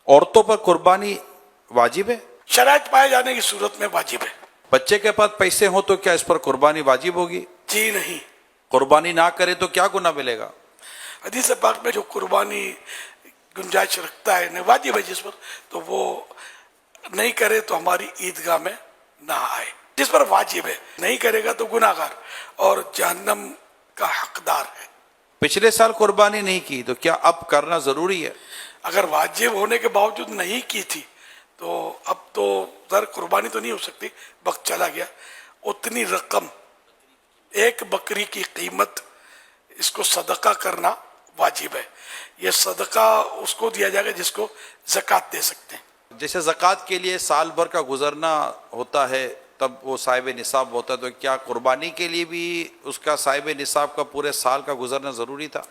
عورتوں پر قربانی واجب ہے؟ شرائط پائے جانے کی صورت میں واجب ہے. بچے کے پاس پیسے ہوں تو کیا اس پر قربانی واجب ہوگی؟ جی نہیں. قربانی نہ کرے تو کیا گناہ ملے گا؟ حدیث پاک میں جو قربانی گنجائش رکھتا ہے واجب ہے جس پر، تو وہ نہیں کرے تو ہماری عیدگاہ میں نہ آئے. جس پر واجب ہے نہیں کرے گا تو گناہ گار اور جہنم کا حقدار ہے. پچھلے سال قربانی نہیں کی تو کیا اب کرنا ضروری ہے؟ اگر واجب ہونے کے باوجود نہیں کی تھی تو اب تو ذر قربانی تو نہیں ہو سکتی، وقت چلا گیا. اتنی رقم، ایک بکری کی قیمت، اس کو صدقہ کرنا واجب ہے. یہ صدقہ اس کو دیا جائے گا جس کو زکوٰۃ دے سکتے ہیں. جیسے زکوٰۃ کے لیے سال بھر کا گزرنا ہوتا ہے تب وہ صاحب نصاب ہوتا ہے، تو کیا قربانی کے لیے بھی اس کا صاحب نصاب کا پورے سال کا گزرنا ضروری تھا؟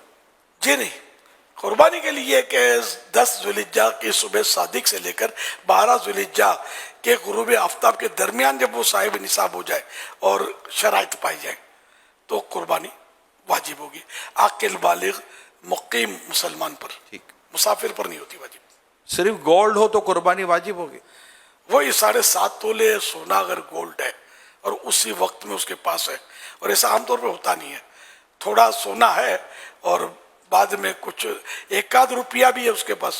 جی نہیں. قربانی کے لیے کہ 10 ذوالحجہ کی صبح صادق سے لے کر 12 ذوالحجہ کے غروب آفتاب کے درمیان جب وہ صاحب نصاب ہو جائے اور شرائط پائی جائے تو قربانی واجب ہوگی. عاقل بالغ مقیم مسلمان پر، ٹھیک. مسافر پر نہیں ہوتی واجب. صرف گولڈ ہو تو قربانی واجب ہوگی؟ وہی 7.5 تولے سونا اگر گولڈ ہے اور اسی وقت میں اس کے پاس ہے، اور ایسا عام طور پہ ہوتا نہیں ہے، تھوڑا سونا ہے اور بعد میں کچھ 1 روپیہ بھی ہے اس کے پاس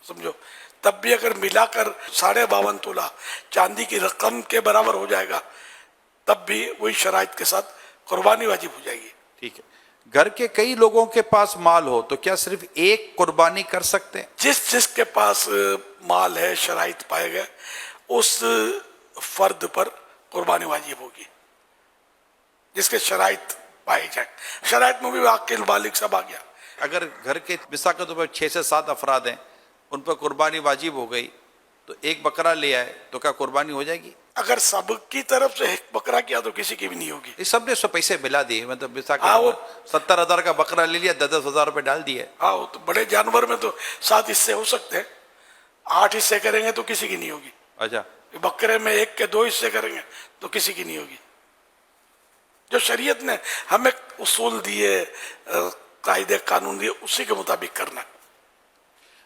سمجھو، تب بھی اگر ملا کر 52.5 تولہ چاندی کی رقم کے برابر ہو جائے گا تب بھی وہی شرائط کے ساتھ قربانی واجب ہو جائے گی. ٹھیک ہے. گھر کے کئی لوگوں کے پاس مال ہو تو کیا صرف ایک قربانی کر سکتے ہیں؟ جس کے پاس مال ہے، شرائط پائے گئے، اس فرد پر قربانی واجب ہوگی جس کے شرائط پائے جائیں. شرائط میں بھی عاقل بالغ سب آ گیا. اگر گھر کے مثال کے طور پر 6 سے 7 افراد ہیں، ان پر قربانی واجب ہو گئی تو ایک بکرا لے آئے تو کیا قربانی ہو جائے گی؟ اگر سب کی طرف سے ایک بکرا کیا تو کسی کی بھی نہیں ہوگی. یہ سب نے سو پیسے ملا دیے، مطلب مثال کے ہاں، طور پر 70,000 کا بکرا لے لیا، 10,000 روپے ڈال دیے. ہاں، وہ تو بڑے جانور میں تو 7 حصے ہو سکتے ہیں، 8 حصے کریں گے تو کسی کی نہیں ہوگی. اچھا. بکرے میں 1 کے 2 حصے کریں گے تو کسی کی نہیں ہوگی. جو شریعت نے ہمیں اصول دیے، قاعدے قانون دیے، اسی کے مطابق کرنا ہے.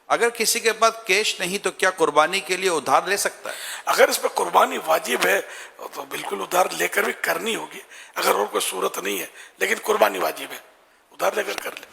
اگر کسی کے پاس کیش نہیں تو کیا قربانی کے لیے ادھار لے سکتا ہے؟ اگر اس پہ قربانی واجب ہے تو بالکل ادھار لے کر بھی کرنی ہوگی. اگر اور کوئی صورت نہیں ہے لیکن قربانی واجب ہے، ادھار لے کر لے.